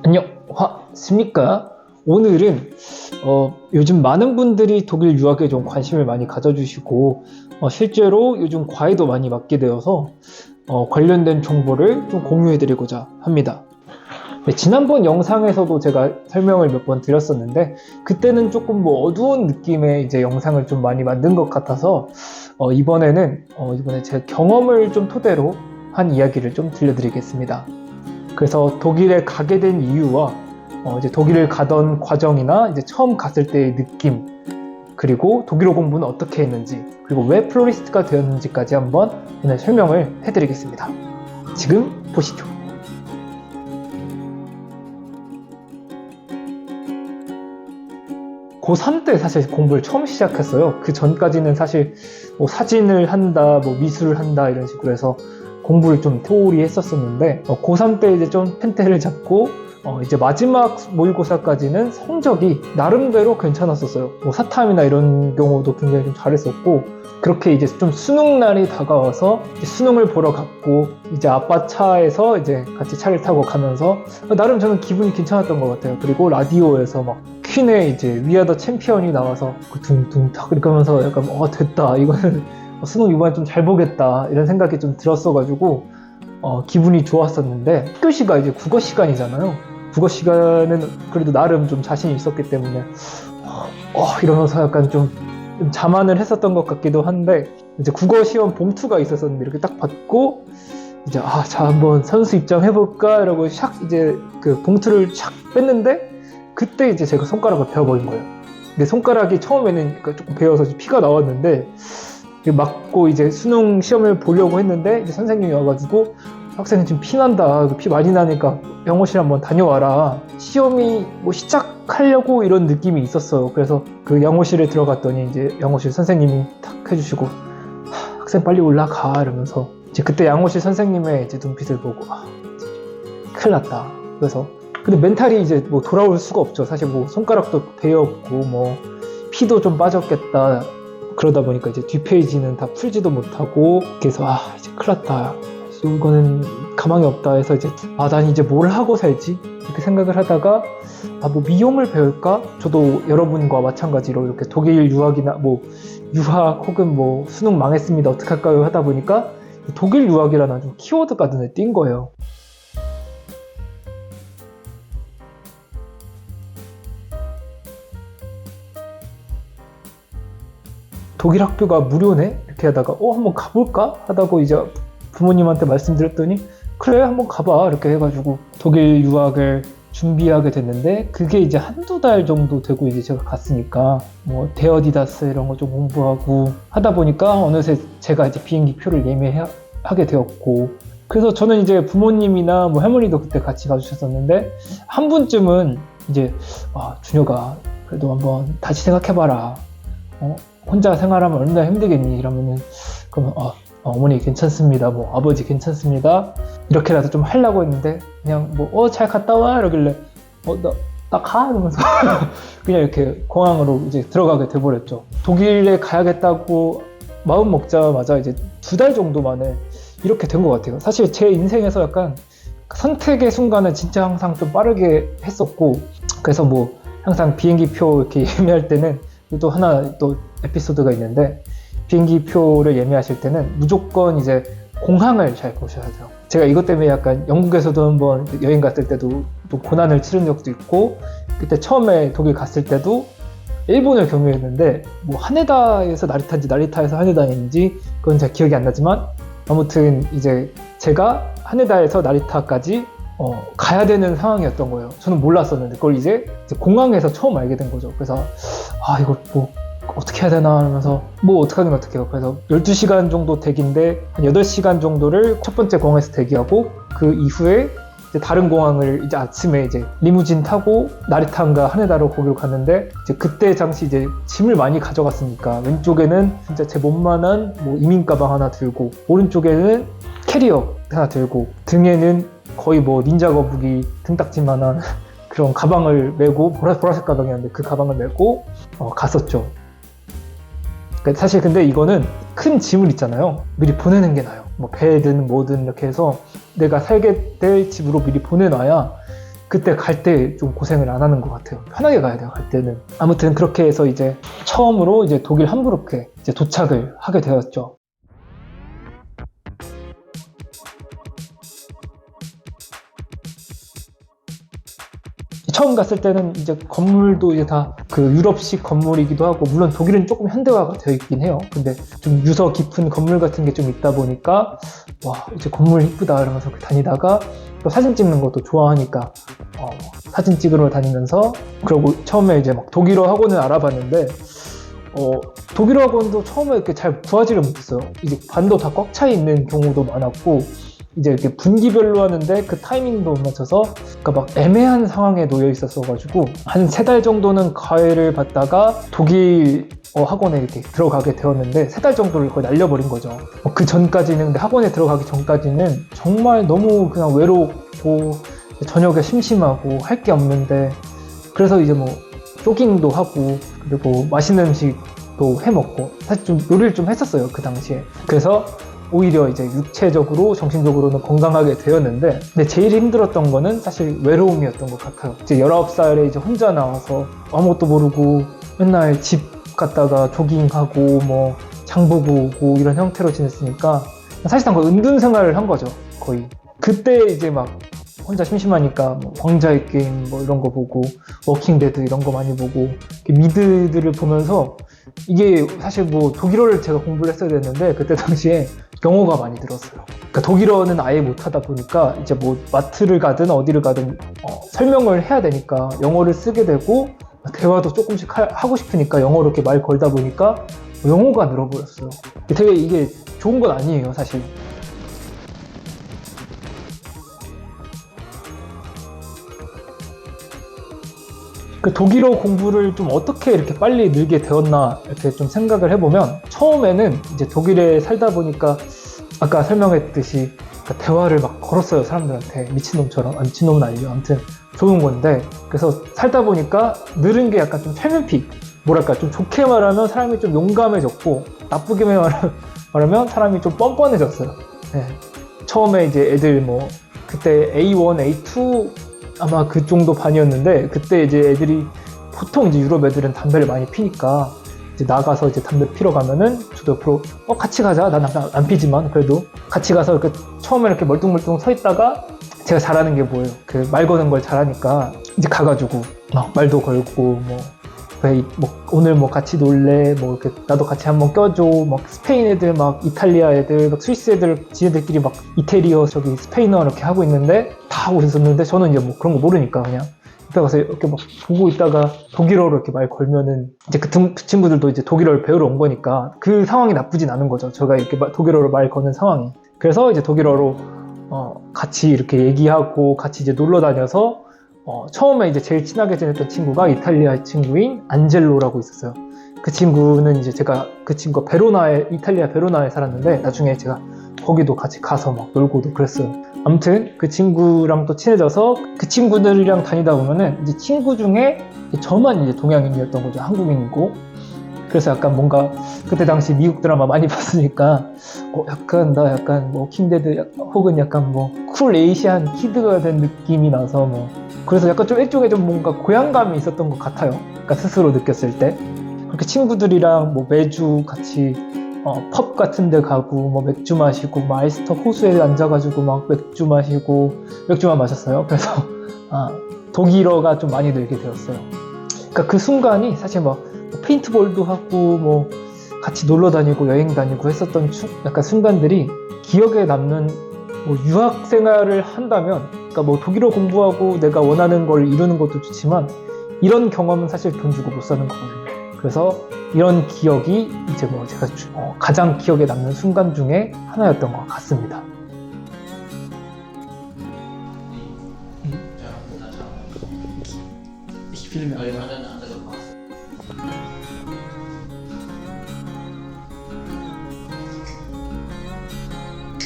안녕하십니까? 오늘은 요즘 많은 분들이 독일 유학에 좀 관심을 많이 가져주시고 실제로 요즘 과외도 많이 맡게 되어서 관련된 정보를 좀 공유해드리고자 합니다. 네, 지난번 영상에서도 제가 설명을 몇 번 드렸었는데 그때는 조금 어두운 느낌의 이제 영상을 좀 많이 만든 것 같아서 이번에 제 경험을 좀 토대로 한 이야기를 좀 들려드리겠습니다. 그래서 독일에 가게 된 이유와 이제 독일을 가던 과정이나 이제 처음 갔을 때의 느낌, 그리고 독일어 공부는 어떻게 했는지, 그리고 왜 플로리스트가 되었는지까지 한번 오늘 설명을 해드리겠습니다. 지금 보시죠. 고3 때 사실 공부를 처음 시작했어요. 그 전까지는 사실 사진을 한다, 미술을 한다 이런 식으로 해서 공부를 좀 소홀히 했었었는데 고3 때 이제 좀 펜테를 잡고 이제 마지막 모의고사까지는 성적이 나름대로 괜찮았었어요. 사탐이나 이런 경우도 굉장히 좀 잘했었고, 그렇게 이제 좀 수능 날이 다가와서 이제 수능을 보러 갔고, 이제 아빠 차에서 이제 같이 차를 타고 가면서 나름 저는 기분이 괜찮았던 것 같아요. 그리고 라디오에서 막 퀸의 이제 위아더 챔피언이 나와서 그 둥둥 탁 이렇게 하면서 약간 됐다, 이거는 수능 이번에 좀 잘 보겠다 이런 생각이 좀 들었어가지고 기분이 좋았었는데, 학교시가 이제 국어 시간이잖아요. 국어 시간은 그래도 나름 좀 자신이 있었기 때문에 이러면서 약간 좀 자만을 했었던 것 같기도 한데, 이제 국어 시험 봉투가 있었었는데 이렇게 딱 받고 이제 자 한번 선수 입장 해볼까 이러고 샥 이제 그 봉투를 샥 뺐는데, 그때 이제 제가 손가락을 베어버린 거예요. 근데 손가락이 처음에는 조금 베어서 피가 나왔는데, 맞고 이제 수능 시험을 보려고 했는데 이제 선생님이 와가지고, 학생은 지금 피 난다, 피 많이 나니까 영어실 한번 다녀와라. 시험이 시작하려고 이런 느낌이 있었어요. 그래서 그 영어실에 들어갔더니 이제 영어실 선생님이 탁 해주시고, 학생 빨리 올라가 이러면서, 이제 그때 영어실 선생님의 이제 눈빛을 보고 큰일 났다. 그래서 근데 멘탈이 이제 돌아올 수가 없죠. 사실 손가락도 베었고 피도 좀 빠졌겠다. 그러다 보니까 이제 뒷페이지는 다 풀지도 못하고, 그래서 이제 큰일 났다, 이거는 가망이 없다 해서 이제 난 이제 뭘 하고 살지 이렇게 생각을 하다가 미용을 배울까? 저도 여러분과 마찬가지로 이렇게 독일 유학이나 유학 혹은 수능 망했습니다 어떡할까요 하다 보니까 독일 유학이라는 좀 키워드가 눈에 띈 거예요. 독일 학교가 무료네? 이렇게 하다가 한번 가볼까? 하다고 이제 부모님한테 말씀드렸더니 그래 한번 가봐 이렇게 해가지고 독일 유학을 준비하게 됐는데, 그게 이제 한두 달 정도 되고 이제 제가 갔으니까 데어디다스 이런 거 좀 공부하고 하다 보니까 어느새 제가 이제 비행기 표를 예매하게 되었고, 그래서 저는 이제 부모님이나 할머니도 그때 같이 가주셨었는데, 한 분쯤은 이제 준혁아 그래도 한번 다시 생각해봐라, 혼자 생활하면 얼마나 힘들겠니 이러면은, 그러면 어머니 괜찮습니다, 아버지 괜찮습니다 이렇게라도 좀 하려고 했는데, 그냥 잘 갔다 와 이러길래 나 가 이러면서 그냥 이렇게 공항으로 이제 들어가게 돼버렸죠. 독일에 가야겠다고 마음 먹자마자 이제 2달 정도 만에 이렇게 된 것 같아요. 사실 제 인생에서 약간 선택의 순간은 진짜 항상 좀 빠르게 했었고, 그래서 항상 비행기 표 이렇게 예매할 때는 또 하나 또 에피소드가 있는데, 비행기 표를 예매하실 때는 무조건 이제 공항을 잘 보셔야 돼요. 제가 이것 때문에 약간 영국에서도 한번 여행 갔을 때도 또 고난을 치른 적도 있고, 그때 처음에 독일 갔을 때도 일본을 경유했는데 하네다에서 나리타인지 나리타에서 하네다인지 그건 잘 기억이 안 나지만, 아무튼 이제 제가 하네다에서 나리타까지 가야 되는 상황이었던 거예요. 저는 몰랐었는데 그걸 이제 공항에서 처음 알게 된 거죠. 그래서 이거 어떻게 해야 되나 하면서 어떡하긴 어떡해요. 그래서 12시간 정도 대기인데 한 8시간 정도를 첫 번째 공항에서 대기하고, 그 이후에 이제 다른 공항을 이제 아침에 이제 리무진 타고 나리타인가 하네다로 거기로 갔는데, 이제 그때 당시 이제 짐을 많이 가져갔으니까 왼쪽에는 진짜 제 몸만한 이민 가방 하나 들고, 오른쪽에는 캐리어 하나 들고, 등에는 거의 닌자 거북이 등딱지만한 그런 가방을 메고, 보라색 가방이었는데 그 가방을 메고 갔었죠. 사실 근데 이거는 큰 짐을 있잖아요. 미리 보내는 게 나아요. 배든 뭐든 이렇게 해서 내가 살게 될 집으로 미리 보내놔야 그때 갈 때 좀 고생을 안 하는 것 같아요. 편하게 가야 돼요, 갈 때는. 아무튼 그렇게 해서 이제 처음으로 이제 독일 함부르크에 이제 도착을 하게 되었죠. 처음 갔을 때는 이제 건물도 이제 다 그 유럽식 건물이기도 하고, 물론 독일은 조금 현대화가 되어 있긴 해요. 근데 좀 유서 깊은 건물 같은 게 좀 있다 보니까 와, 이제 건물 이쁘다 이러면서 다니다가 또 사진 찍는 것도 좋아하니까 사진 찍으러 다니면서, 그리고 처음에 이제 막 독일어 학원을 알아봤는데 독일어 학원도 처음에 이렇게 잘 구하지를 못했어요. 이제 반도 다 꽉 차 있는 경우도 많았고, 이제 이렇게 분기별로 하는데 그 타이밍도 못 맞춰서, 그러니까 막 애매한 상황에 놓여 있었어가지고 한 3달 정도는 과외를 받다가 독일 학원에 이렇게 들어가게 되었는데, 3달 정도를 거의 날려버린 거죠. 그 전까지는, 근데 학원에 들어가기 전까지는 정말 너무 그냥 외롭고 저녁에 심심하고 할 게 없는데, 그래서 이제 뭐 조깅도 하고 그리고 맛있는 음식도 해 먹고, 사실 좀 요리를 좀 했었어요, 그 당시에. 그래서 오히려 이제 육체적으로 정신적으로는 건강하게 되었는데, 근데 제일 힘들었던 거는 사실 외로움이었던 것 같아요. 이제 19살에 이제 혼자 나와서 아무것도 모르고 맨날 집 갔다가 조깅하고 뭐 장 보고 오고 이런 형태로 지냈으니까 사실상 거의 은둔 생활을 한 거죠, 거의. 그때 이제 막 혼자 심심하니까 뭐 왕자의 게임 뭐 이런 거 보고, 워킹데드 이런 거 많이 보고, 미드들을 보면서, 이게 사실 뭐 독일어를 제가 공부를 했어야 됐는데 그때 당시에 영어가 많이 들었어요. 그러니까 독일어는 아예 못하다 보니까 이제 뭐 마트를 가든 어디를 가든 설명을 해야 되니까 영어를 쓰게 되고, 대화도 조금씩 하고 싶으니까 영어로 이렇게 말 걸다 보니까 영어가 늘어버렸어요. 되게 이게 좋은 건 아니에요, 사실. 그 독일어 공부를 좀 어떻게 이렇게 빨리 늘게 되었나 이렇게 좀 생각을 해보면, 처음에는 이제 독일에 살다 보니까 아까 설명했듯이 대화를 막 걸었어요, 사람들한테. 미친놈처럼. 아, 미친놈은 아니죠. 아무튼 좋은 건데, 그래서 살다 보니까 늘은 게 약간 좀 철면피, 뭐랄까 좀 좋게 말하면 사람이 좀 용감해졌고, 나쁘게 말하면 사람이 좀 뻔뻔해졌어요. 네. 처음에 이제 애들 뭐 그때 A1, A2 아마 그 정도 반이었는데, 그때 이제 애들이 보통 이제 유럽 애들은 담배를 많이 피니까 이제 나가서 이제 담배 피러 가면은 저도 옆으로 같이 가자. 난 안 피지만 그래도 같이 가서 이렇게 처음에 이렇게 멀뚱멀뚱 서 있다가, 제가 잘하는 게 뭐예요? 그 말 거는 걸 잘하니까 이제 가가지고 막 말도 걸고 뭐 오늘 뭐 같이 놀래? 뭐 이렇게 나도 같이 한번 껴줘. 막 스페인 애들, 막 이탈리아 애들, 막 스위스 애들, 지네들끼리 막 이태리어, 저기 스페인어 이렇게 하고 있는데, 다 하고 있었는데, 저는 이제 뭐 그런 거 모르니까 그냥 옆에 가서 이렇게 막 보고 있다가 독일어로 이렇게 말 걸면은, 이제 그 친구들도 이제 독일어를 배우러 온 거니까 그 상황이 나쁘진 않은 거죠. 제가 이렇게 독일어로 말 거는 상황이. 그래서 이제 독일어로 같이 이렇게 얘기하고 같이 이제 놀러 다녀서, 처음에 이제 제일 친하게 지냈던 친구가 이탈리아 친구인 안젤로라고 있었어요. 그 친구는 이제 제가 그 친구가 이탈리아 베로나에 살았는데, 나중에 제가 거기도 같이 가서 막 놀고도 그랬어요. 아무튼 그 친구랑 또 친해져서, 그 친구들이랑 다니다 보면은 이제 친구 중에 저만 이제 동양인이었던 거죠. 한국인이고. 그래서 약간 뭔가 그때 당시 미국 드라마 많이 봤으니까 약간 뭐 킹데드 혹은 약간 뭐 쿨 에이시안 키드가 된 느낌이 나서, 뭐 그래서 약간 좀 일종의 좀 뭔가 고향감이 있었던 것 같아요. 그러니까 스스로 느꼈을 때. 그렇게 친구들이랑 뭐 매주 같이 펍 같은 데 가고 뭐 맥주 마시고, 뭐 아이스터 호수에 앉아가지고 막 맥주 마시고, 맥주만 마셨어요. 그래서 독일어가 좀 많이 늘게 되었어요. 그러니까 그 순간이 사실 막 페인트볼도 하고 뭐 같이 놀러 다니고 여행 다니고 했었던 약간 순간들이 기억에 남는, 뭐 유학 생활을 한다면, 그러니까 뭐 독일어 공부하고 내가 원하는 걸 이루는 것도 좋지만, 이런 경험은 사실 돈 주고 못 사는 거거든요. 그래서 이런 기억이 이제 뭐 제가 가장 기억에 남는 순간 중에 하나였던 것 같습니다. Ich filme alle.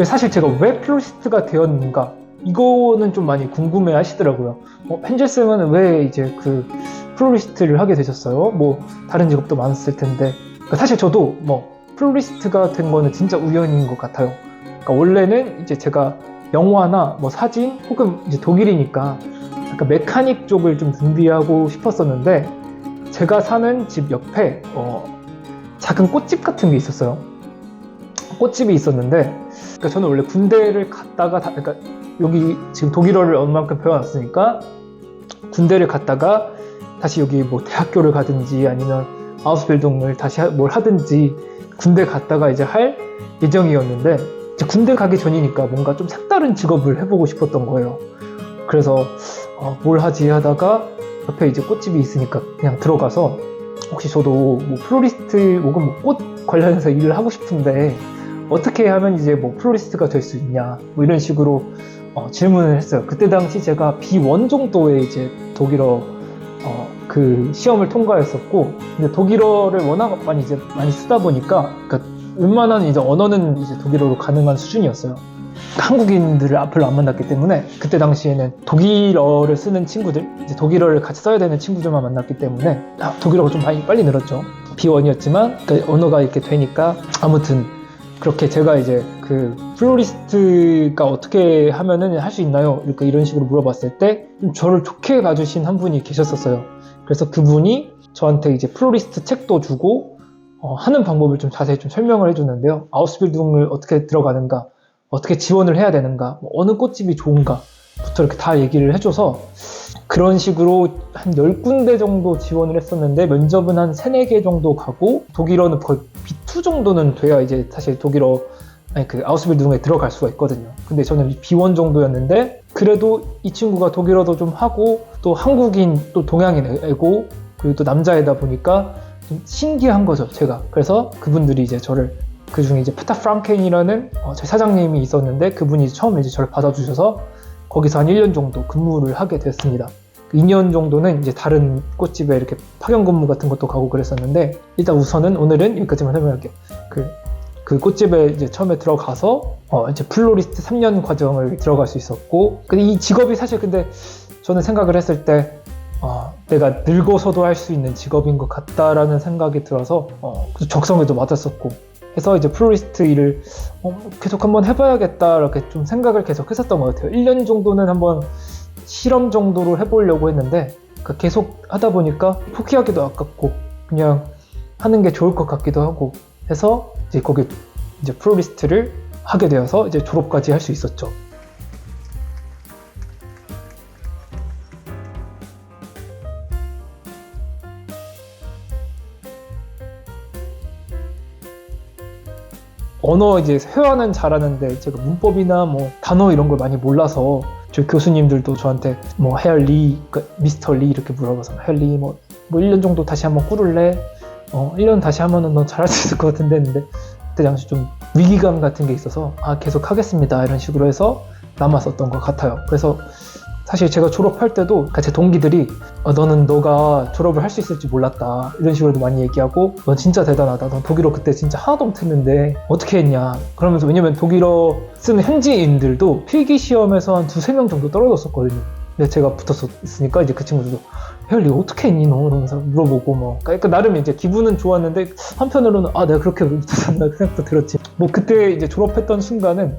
사실 제가 왜 플로리스트가 되었는가, 이거는 좀 많이 궁금해 하시더라고요. 헨젤쌤은 왜 이제 그 플로리스트를 하게 되셨어요? 뭐 다른 직업도 많았을 텐데. 그러니까 사실 저도 뭐 플로리스트가 된 거는 진짜 우연인 것 같아요. 그러니까 원래는 이제 제가 영화나 뭐 사진, 혹은 이제 독일이니까 그러니까 메카닉 쪽을 좀 준비하고 싶었었는데 제가 사는 집 옆에 작은 꽃집 같은 게 있었어요. 꽃집이 있었는데 그러니까 저는 원래 군대를 갔다가 그러니까 여기 지금 독일어를 얼마만큼 배워놨으니까 군대를 갔다가 다시 여기 뭐 대학교를 가든지 아니면 아우스빌딩을 다시 뭘 하든지 군대 갔다가 이제 할 예정이었는데 이제 군대 가기 전이니까 뭔가 좀 색다른 직업을 해보고 싶었던 거예요. 그래서 뭘 하지 하다가 옆에 이제 꽃집이 있으니까 그냥 들어가서 혹시 저도 뭐 플로리스트 혹은 뭐 꽃 관련해서 일을 하고 싶은데 어떻게 하면 이제 뭐 플로리스트가 될 수 있냐 뭐 이런 식으로 질문을 했어요. 그때 당시 제가 B1 정도의 이제 독일어 그 시험을 통과했었고, 근데 독일어를 워낙 많이 쓰다 보니까, 그러니까 웬만한 이제 언어는 이제 독일어로 가능한 수준이었어요. 한국인들을 별로 안 만났기 때문에 그때 당시에는 독일어를 쓰는 친구들, 이제 독일어를 같이 써야 되는 친구들만 만났기 때문에 독일어가 좀 빨리 늘었죠. B1이었지만 그러니까 언어가 이렇게 되니까 아무튼 그렇게 제가 이제 그 플로리스트가 어떻게 하면은 할 수 있나요? 이런 식으로 물어봤을 때 좀 저를 좋게 봐주신 한 분이 계셨었어요. 그래서 그분이 저한테 이제 플로리스트 책도 주고 하는 방법을 좀 자세히 좀 설명을 해주는데요. 아우스빌딩을 어떻게 들어가는가, 어떻게 지원을 해야 되는가, 뭐 어느 꽃집이 좋은가부터 이렇게 다 얘기를 해줘서 그런 식으로 한 10군데 정도 지원을 했었는데 면접은 한 3, 4개 정도 가고 독일어는 거의 B2 정도는 돼야 이제 사실 독일어 그 아우스빌딩에 들어갈 수가 있거든요. 근데 저는 B1 정도였는데 그래도 이 친구가 독일어도 좀 하고 또 한국인 또 동양인 애고 그리고 또 남자애다 보니까 좀 신기한 거죠, 제가. 그래서 그분들이 이제 저를 그 중에 이제 페타 프랑켄이라는 제 사장님이 있었는데 그분이 처음에 이제 저를 받아주셔서 거기서 한 1년 정도 근무를 하게 됐습니다. 2년 정도는 이제 다른 꽃집에 이렇게 파견 근무 같은 것도 가고 그랬었는데 일단 우선은 오늘은 여기까지만 설명할게요. 그 꽃집에 이제 처음에 들어가서 이제 플로리스트 3년 과정을 들어갈 수 있었고 근데 이 직업이 사실 근데 저는 생각을 했을 때 내가 늙어서도 할 수 있는 직업인 것 같다라는 생각이 들어서 적성에도 맞았었고 해서 이제 플로리스트 일을 계속 한번 해봐야겠다 이렇게 좀 생각을 계속 했었던 것 같아요. 1년 정도는 한번 실험 정도로 해보려고 했는데 계속 하다 보니까 포기하기도 아깝고 그냥 하는 게 좋을 것 같기도 하고 해서 이제 거기 이제 플로리스트를 하게 되어서 이제 졸업까지 할 수 있었죠. 언어 이제 회화는 잘하는데 제가 문법이나 뭐 단어 이런 걸 많이 몰라서 저희 교수님들도 저한테 뭐 헤얼리, 미스터 리 이렇게 물어봐서 헤얼리 뭐 1년 정도 다시 한번 꾸를래? 1년 다시 하면은 너 잘할 수 있을 것 같은데 했는데 그때 당시 좀 위기감 같은 게 있어서 계속 하겠습니다 이런 식으로 해서 남았었던 것 같아요. 그래서 사실 제가 졸업할 때도 제 동기들이 너는 너가 졸업을 할 수 있을지 몰랐다 이런 식으로도 많이 얘기하고 넌 진짜 대단하다. 넌 독일어 그때 진짜 하나도 못했는데 어떻게 했냐 그러면서 왜냐면 독일어 쓰는 현지인들도 필기 시험에서 한 2-3명 정도 떨어졌었거든요. 근데 제가 붙었으니까 이제 그 친구들도 혜열리 어떻게 했니 너? 이러면서 물어보고 뭐 그러니까 나름 이제 기분은 좋았는데 한편으로는 내가 그렇게 못했나 그 생각도 들었지. 뭐 그때 이제 졸업했던 순간은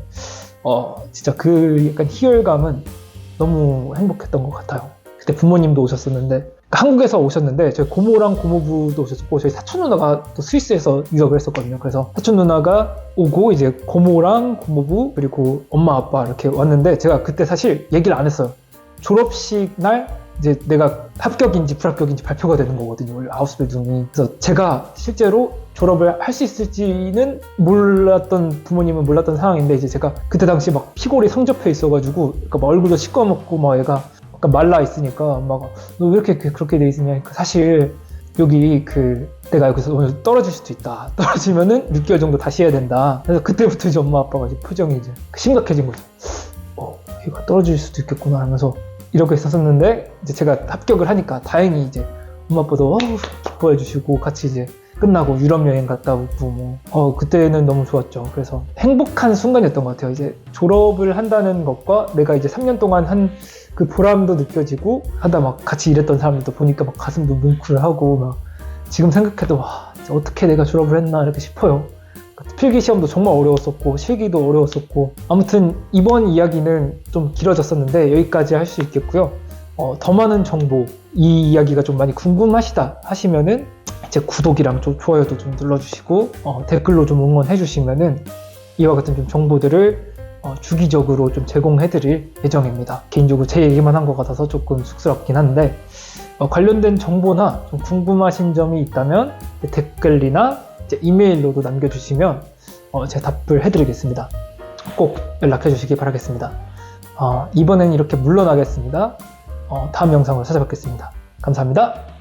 진짜 그 약간 희열감은 너무 행복했던 것 같아요. 그때 부모님도 오셨었는데 그러니까 한국에서 오셨는데 저희 고모랑 고모부도 오셨고 저희 사촌 누나가 또 스위스에서 유학을 했었거든요. 그래서 사촌 누나가 오고 이제 고모랑 고모부 그리고 엄마 아빠 이렇게 왔는데 제가 그때 사실 얘기를 안 했어요. 졸업식 날 이제 내가 합격인지 불합격인지 발표가 되는 거거든요. 아우스빌딩이. 그래서 제가 실제로 졸업을 할 수 있을지는 몰랐던 부모님은 몰랐던 상황인데 이제 제가 그때 당시 막 피골이 상접해 있어가지고 그러니까 막 얼굴도 시꺼멓고 막 얘가 약간 말라 있으니까 막 너 왜 이렇게 그렇게 돼 있으냐. 사실 여기 내가 여기서 오늘 떨어질 수도 있다. 떨어지면은 6개월 정도 다시 해야 된다. 그래서 그때부터 이제 엄마 아빠가 이제 표정이 이제 심각해진 거죠. 얘가 떨어질 수도 있겠구나 하면서 이러고 있었는데 이제 제가 합격을 하니까 다행히 이제 엄마 아빠도 기뻐해 주시고 같이 이제 끝나고 유럽 여행 갔다 오고 그때는 너무 좋았죠. 그래서 행복한 순간이었던 것 같아요. 이제 졸업을 한다는 것과 내가 이제 3년 동안 한 그 보람도 느껴지고 하다 막 같이 일했던 사람들도 보니까 막 가슴도 뭉클하고 막 지금 생각해도 어떻게 내가 졸업을 했나 이렇게 싶어요. 필기 시험도 정말 어려웠었고 실기도 어려웠었고 아무튼 이번 이야기는 좀 길어졌었는데 여기까지 할 수 있겠고요. 더 많은 정보, 이 이야기가 좀 많이 궁금하시다 하시면은 이제 구독이랑 좀 좋아요도 좀 눌러주시고 댓글로 좀 응원해주시면은 이와 같은 좀 정보들을 주기적으로 좀 제공해드릴 예정입니다. 개인적으로 제 얘기만 한 것 같아서 조금 쑥스럽긴 한데 관련된 정보나 좀 궁금하신 점이 있다면 댓글이나 이제 이메일로도 남겨주시면 제가 답을 해드리겠습니다. 꼭 연락해주시기 바라겠습니다. 이번엔 이렇게 물러나겠습니다. 다음 영상으로 찾아뵙겠습니다. 감사합니다.